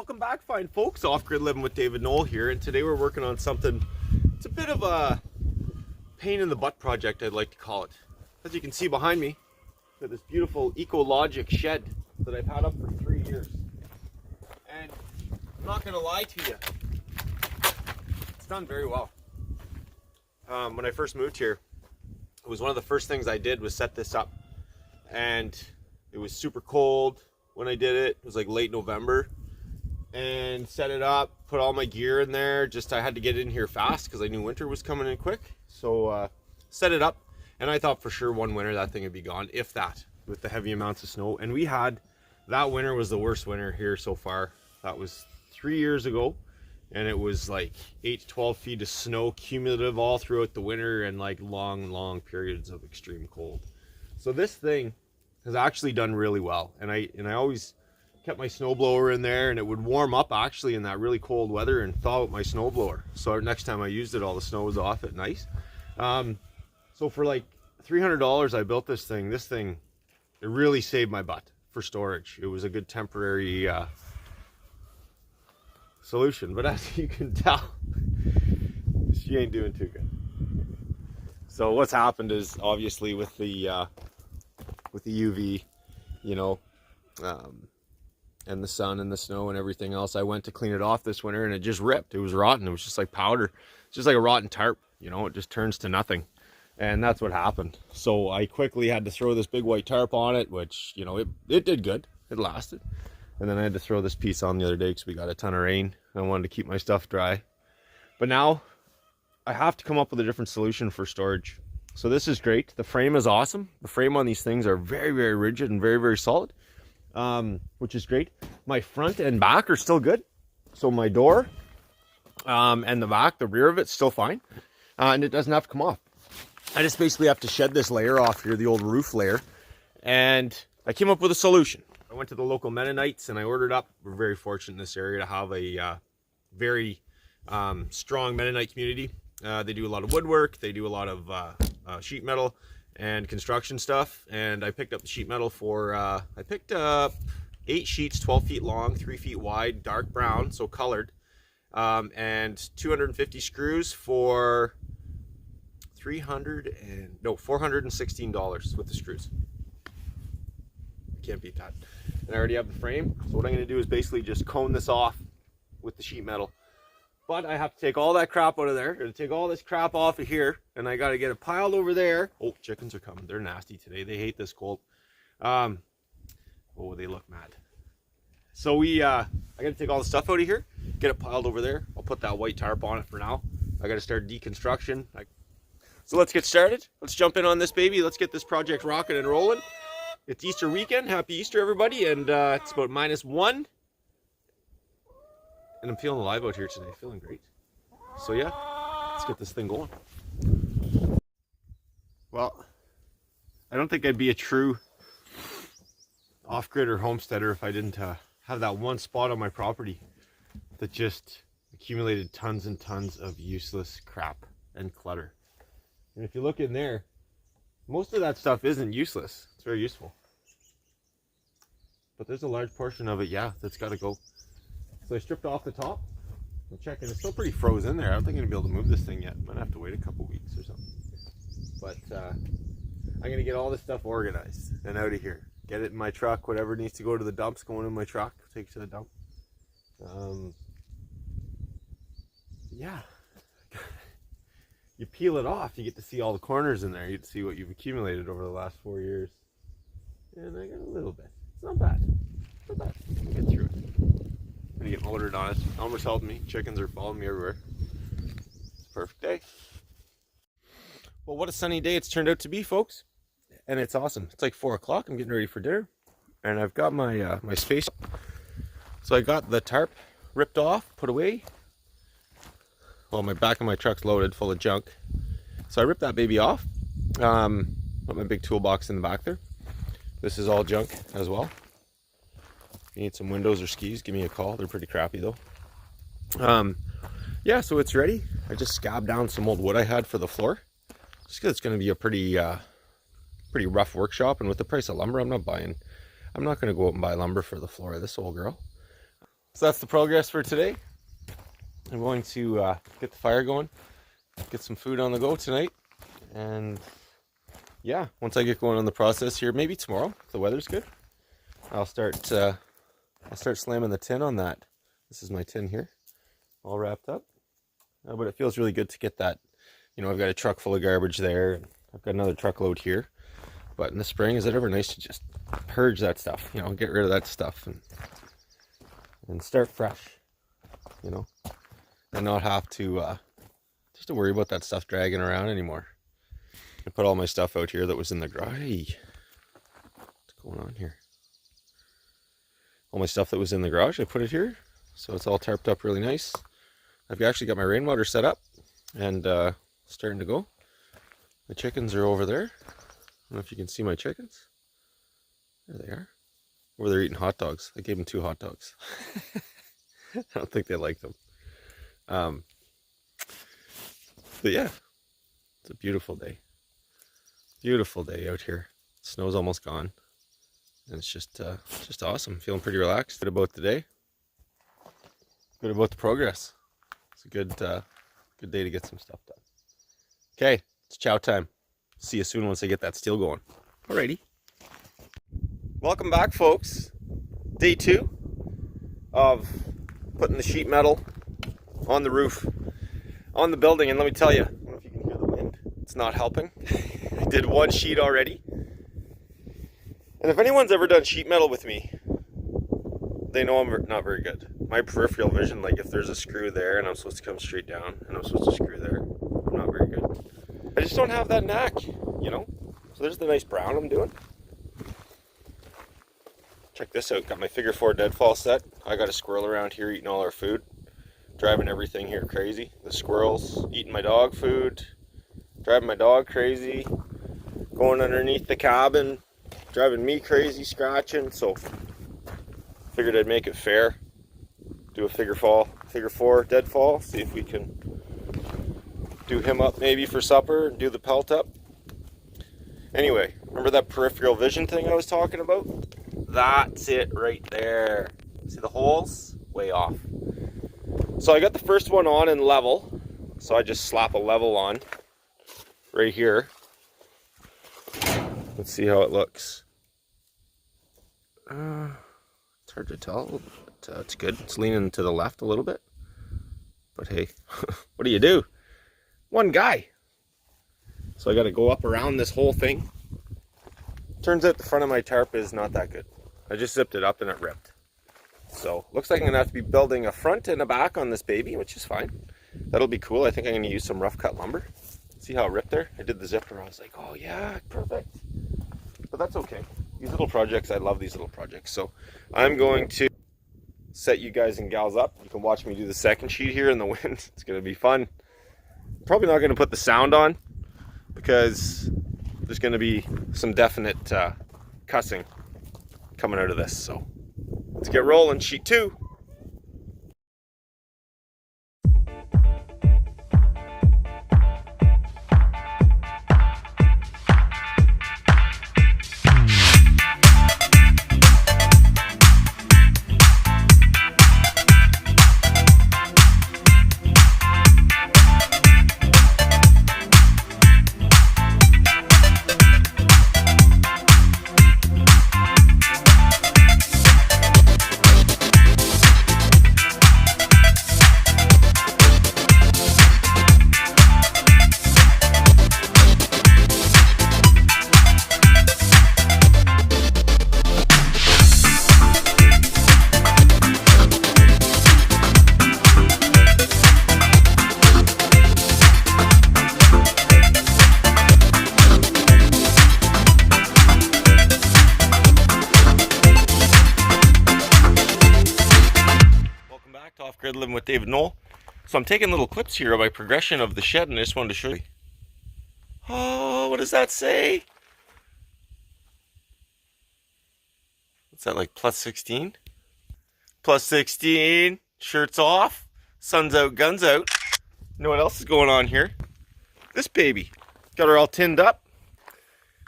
Welcome back, fine folks. Off-Grid Living with David Noel here, and today we're working on something. It's a bit of a pain in the butt project, I'd like to call it. As you can see behind me, got this beautiful Ecologic shed that I've had up for 3 years. And I'm not gonna lie to you, it's done very well. When I first moved here, it was one of the first things I did was set this up, and it was super cold when I did it. It was like late November, and set it up, put all my gear in there. I had to get in here fast because I knew winter was coming in quick. So set it up, and I thought for sure one winter that thing would be gone, if that, with the heavy amounts of snow. And we had, that winter was the worst winter here so far. That was 3 years ago, and it was like 8 to 12 feet of snow cumulative all throughout the winter, and like long periods of extreme cold. So this thing has actually done really well, and I always kept my snowblower in there, and it would warm up actually in that really cold weather and thaw out my snowblower. So next time I used it, all the snow was off at night. So for like $300 I built this thing. It really saved my butt for storage. It was a good temporary solution, but as you can tell, she ain't doing too good. So what's happened is, obviously with the UV, you know, and the sun and the snow and everything else, I went to clean it off this winter and it just ripped. It was rotten. It was just like powder. It's just like a rotten tarp, you know, it just turns to nothing. And that's what happened. So I quickly had to throw this big white tarp on it, which, you know, it did good. It lasted. And then I had to throw this piece on the other day because we got a ton of rain. I wanted to keep my stuff dry. But now I have to come up with a different solution for storage. So this is great. The frame is awesome. The frame on these things are very rigid and very solid. Which is great. My front and back are still good. So my door and the back, the rear of it's still fine. And it doesn't have to come off. I just basically have to shed this layer off here, the old roof layer. And I came up with a solution. I went to the local Mennonites and I ordered up. We're very fortunate in this area to have a very strong Mennonite community. They do a lot of woodwork. They do a lot of sheet metal and construction stuff. And I picked up the sheet metal for, I picked up 8 sheets, 12 feet long, 3 feet wide, dark brown, so colored, and 250 screws for $416 with the screws. Can't beat that. And I already have the frame. So what I'm going to do is basically just cone this off with the sheet metal. But I have to take all that crap out of there. I'm going to take all this crap off of here, and I got to get it piled over there. Oh, chickens are coming. They're nasty today. They hate this cold. Oh, they look mad. So I got to take all the stuff out of here, get it piled over there. I'll put that white tarp on it for now. I got to start deconstruction. So let's get started. Let's jump in on this baby. Let's get this project rocking and rolling. It's Easter weekend. Happy Easter, everybody. And it's about -1. And I'm feeling alive out here today, feeling great. So yeah, let's get this thing going. Well, I don't think I'd be a true off-grid or homesteader if I didn't have that one spot on my property that just accumulated tons and tons of useless crap and clutter. And if you look in there, most of that stuff isn't useless. It's very useful. But there's a large portion of it, yeah, that's got to go. So I stripped off the top. I'm checking. It's still pretty frozen there. I don't think I'm going to be able to move this thing yet. Might have to wait a couple weeks or something. But I'm going to get all this stuff organized and out of here. Get it in my truck. Whatever needs to go to the dumps, going in my truck. Take it to the dump. Yeah. You peel it off, you get to see all the corners in there. You get to see what you've accumulated over the last 4 years. And I got a little bit. It's not bad. It's not bad. I'll get through it. I'm gonna get motored on it. Elmer's helping me. Chickens are following me everywhere. It's a perfect day. Well, what a sunny day it's turned out to be, folks. And it's awesome. It's like 4 o'clock. I'm getting ready for dinner. And I've got my my space. So I got the tarp ripped off, put away. Well, my back of my truck's loaded full of junk. So I ripped that baby off. Put my big toolbox in the back there. This is all junk as well. If you need some windows or skis, give me a call. They're pretty crappy though. Yeah, so it's ready. I just scabbed down some old wood I had for the floor. Just because it's going to be a pretty rough workshop, and with the price of lumber, I'm not going to go out and buy lumber for the floor of this old girl. So that's the progress for today. I'm going to get the fire going, get some food on the go tonight, and yeah, once I get going on the process here, maybe tomorrow if the weather's good, I'll start slamming the tin on that. This is my tin here, all wrapped up. But it feels really good to get that. You know, I've got a truck full of garbage there, and I've got another truckload here. But in the spring, is it ever nice to just purge that stuff? You know, get rid of that stuff and start fresh. You know, and not have to just to worry about that stuff dragging around anymore. I put all my stuff out here that was in the garage. Hey, what's going on here? All my stuff that was in the garage, I put it here, so it's all tarped up really nice. I've actually got my rainwater set up and starting to go. The chickens are over there. I don't know if you can see my chickens. There they are. Over there eating hot dogs. I gave them 2 hot dogs. I don't think they like them. But yeah, it's a beautiful day. Beautiful day out here. Snow's almost gone. And it's just awesome. Feeling pretty relaxed. Good about the day. Good about the progress. It's a good day to get some stuff done. Okay, it's chow time. See you soon once I get that steel going. Alrighty. Welcome back, folks. Day 2 of putting the sheet metal on the roof, on the building, and let me tell you, I don't know if you can hear the wind. It's not helping. I did 1 sheet already. And if anyone's ever done sheet metal with me, they know I'm not very good. My peripheral vision, like if there's a screw there and I'm supposed to come straight down and I'm supposed to screw there, I'm not very good. I just don't have that knack, you know? So there's the nice brown I'm doing. Check this out, got my figure 4 deadfall set. I got a squirrel around here eating all our food. Driving everything here crazy. The squirrels eating my dog food. Driving my dog crazy. Going underneath the cabin. Driving me crazy, scratching. So figured I'd make it fair. Do a figure 4 deadfall. See if we can do him up maybe for supper and do the pelt up. Anyway, remember that peripheral vision thing I was talking about? That's it right there. See the holes? Way off. So I got the first one on in level. So I just slap a level on right here. Let's see how it looks. It's hard to tell. But, it's good. It's leaning to the left a little bit. But hey, what do you do? One guy. So I got to go up around this whole thing. Turns out the front of my tarp is not that good. I just zipped it up and it ripped. So looks like I'm going to have to be building a front and a back on this baby, which is fine. That'll be cool. I think I'm going to use some rough cut lumber. See how it ripped there? I did the zipper. I was like, oh yeah, perfect. But that's okay. These little projects, I love these little projects. So I'm going to set you guys and gals up. You can watch me do the second sheet here in the wind. It's going to be fun. Probably not going to put the sound on because there's going to be some definite cussing coming out of this. So let's get rolling. Sheet 2. Grid Living with David Noel. So I'm taking little clips here of my progression of the shed, and I just wanted to show you. Oh, what does that say? What's that, like plus 16? Plus 16, shirts off, sun's out, guns out. You know what else is going on here? This baby. Got her all tinned up.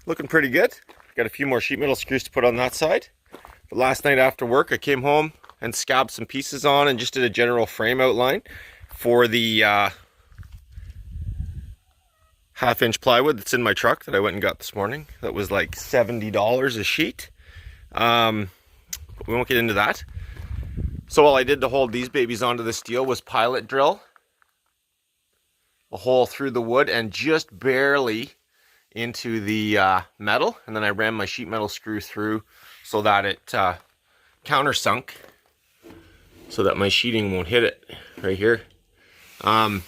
Looking pretty good. Got a few more sheet metal screws to put on that side. But last night after work, I came home and scabbed some pieces on and just did a general frame outline for the 1/2-inch plywood that's in my truck that I went and got this morning. That was like $70 a sheet. We won't get into that. So all I did to hold these babies onto the steel was pilot drill a hole through the wood and just barely into the metal, and then I ran my sheet metal screw through so that it countersunk, so that my sheeting won't hit it right here. And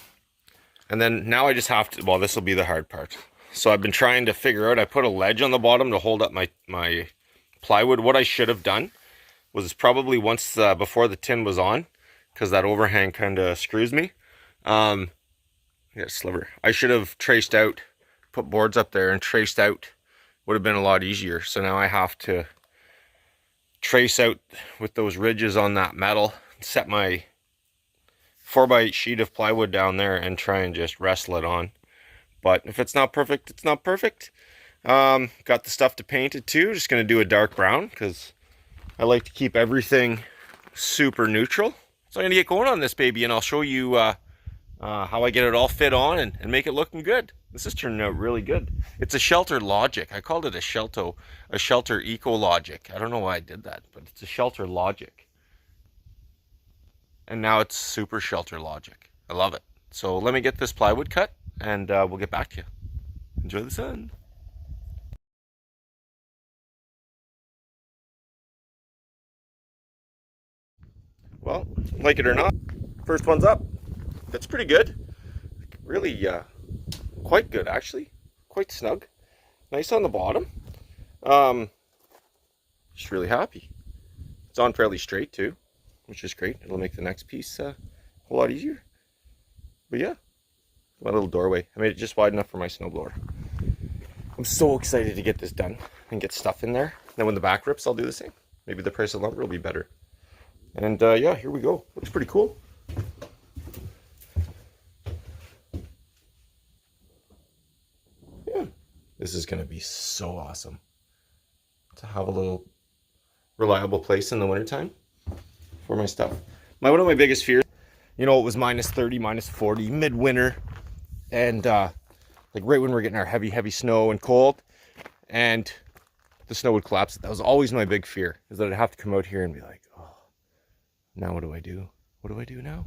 then now I just have to, well, this will be the hard part. So I've been trying to figure out, I put a ledge on the bottom to hold up my plywood. What I should have done was probably once before the tin was on, because that overhang kind of screws me. Yeah, sliver. I should have traced out, put boards up there and traced out. Would have been a lot easier. So now I have to trace out with those ridges on that metal, set my 4x8 sheet of plywood down there and try and just wrestle it on. But if it's not perfect, it's not perfect. Got the stuff to paint it too. Just going to do a dark brown because I like to keep everything super neutral. So I'm going to get going on this baby and I'll show you how I get it all fit on and make it looking good. This is turning out really good. It's a Shelter Logic. I called it a Shelter Eco Logic. I don't know why I did that, but it's a Shelter Logic. And now it's Super Shelter Logic. I love it. So let me get this plywood cut and we'll get back to you. Enjoy the sun. Well, like it or not, first one's up. That's pretty good. Really, quite good actually. Quite snug. Nice on the bottom. Just really happy. It's on fairly straight too, which is great. It'll make the next piece a whole lot easier. But yeah, my little doorway. I made it just wide enough for my snowblower. I'm so excited to get this done and get stuff in there. Then when the back rips, I'll do the same. Maybe the price of lumber will be better. And yeah, here we go. Looks pretty cool. Yeah, this is going to be so awesome to have a little reliable place in the wintertime for my stuff. One of my biggest fears, you know, it was -30, -40 midwinter, and like right when we're getting our heavy snow and cold, and the snow would collapse. That was always my big fear, is that I'd have to come out here and be like, oh, now what do I do? What do I do now?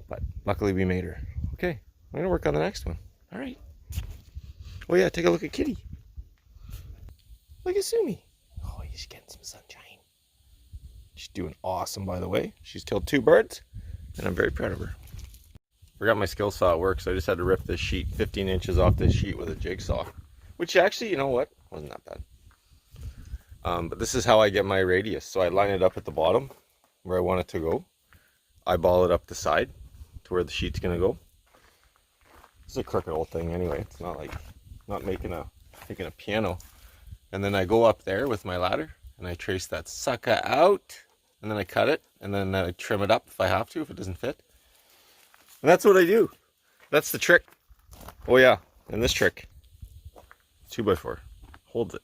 But luckily we made her. Okay, I'm gonna work on the next one. All right. Oh yeah, take a look at Kitty. Look at Sumi. Oh, he's getting some sunshine. She's doing awesome, by the way. She's killed 2 birds, and I'm very proud of her. Forgot my skill saw at work, so I just had to rip this sheet 15 inches off this sheet with a jigsaw. Which actually, you know what? Wasn't that bad. But this is how I get my radius. So I line it up at the bottom where I want it to go. Eyeball it up the side to where the sheet's gonna go. It's a crooked old thing anyway. It's not like, not making a piano. And then I go up there with my ladder and I trace that sucker out, and then I cut it, and then I trim it up if I have to, if it doesn't fit. And that's what I do. That's the trick. Oh yeah, and this trick, 2x4, holds it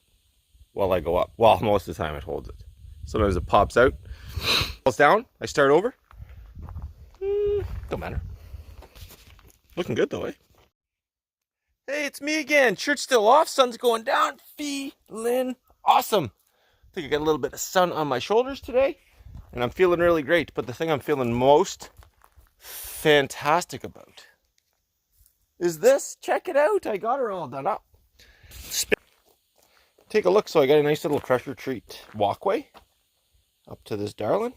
while I go up. Well, most of the time it holds it. Sometimes it pops out, falls down, I start over. Don't matter. Looking good though, eh? Hey, it's me again. Shirt's still off, sun's going down, feeling awesome. I think I got a little bit of sun on my shoulders today, and I'm feeling really great. But the thing I'm feeling most fantastic about is this. Check it out. I got her all done up. Take a look. So I got a nice little pressure treat walkway up to this darling,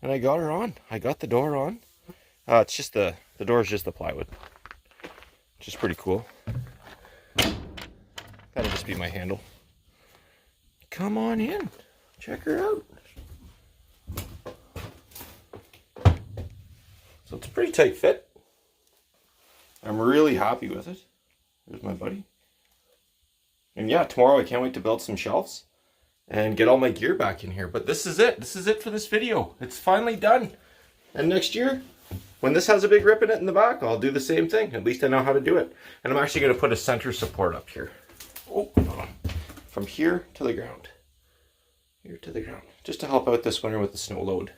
and I got her on. I got the door on. It's just the door is just the plywood, which is pretty cool. That'll just be my handle. Come on in. Check her out. So it's a pretty tight fit. I'm really happy with it. There's my buddy. And yeah, tomorrow I can't wait to build some shelves and get all my gear back in here. But this is it. This is it for this video. It's finally done. And next year, when this has a big rip in it in the back, I'll do the same thing. At least I know how to do it. And I'm actually going to put a center support up here. Oh, hold on. From here to the ground. here to the ground, just to help out this winter with the snow load.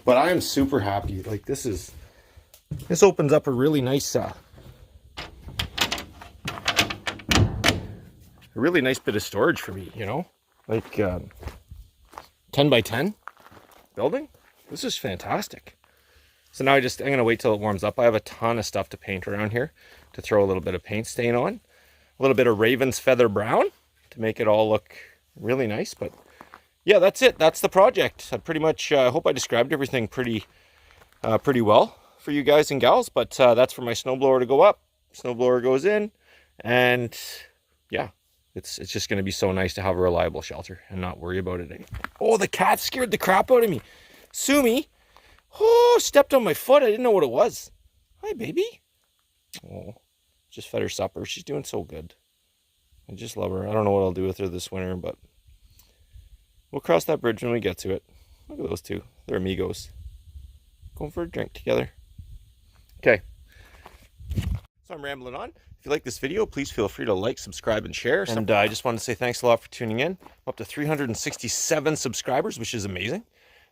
But I am super happy. Like this opens up a really nice bit of storage for me, you know, like 10 by 10 building. This is fantastic. So now I'm gonna wait till it warms up. I have a ton of stuff to paint around here, to throw a little bit of paint stain on, a little bit of Raven's Feather Brown to make it all look really nice. But yeah, that's it. That's the project. I pretty much hope I described everything pretty well for you guys and gals. But that's for my snowblower to go up. Snowblower goes in, and yeah, it's just going to be so nice to have a reliable shelter and not worry about it anymore. Oh, the cat scared the crap out of me. Sumi, oh, stepped on my foot. I didn't know what it was. Hi, baby. Oh, just fed her supper. She's doing so good. I just love her. I don't know what I'll do with her this winter, but we'll cross that bridge when we get to it. Look at those two. They're amigos. Going for a drink together. Okay. So I'm rambling on. If you like this video, please feel free to like, subscribe, and share. And I just wanted to say thanks a lot for tuning in. I'm up to 367 subscribers, which is amazing.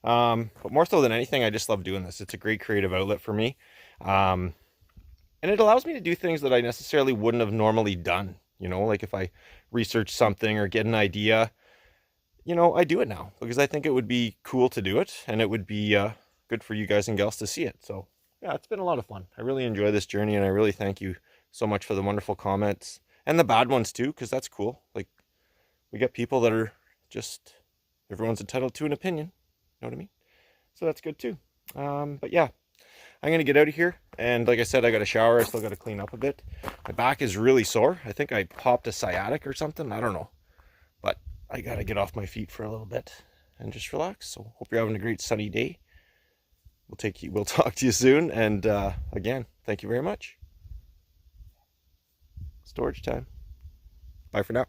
But more so than anything, I just love doing this. It's a great creative outlet for me. And it allows me to do things that I necessarily wouldn't have normally done. You know, like if I research something or get an idea, you know, I do it now because I think it would be cool to do it, and it would be good for you guys and gals to see it. So yeah, it's been a lot of fun. I really enjoy this journey, and I really thank you so much for the wonderful comments and the bad ones too, because that's cool. Like, we get people that are just, everyone's entitled to an opinion. You know what I mean? So that's good too. But yeah, I'm going to get out of here. And like I said, I got a shower. I still got to clean up a bit. My back is really sore. I think I popped a sciatic or something. I don't know. But I got to get off my feet for a little bit and just relax. So hope you're having a great sunny day. We'll talk to you soon. And again, thank you very much. Storage time. Bye for now.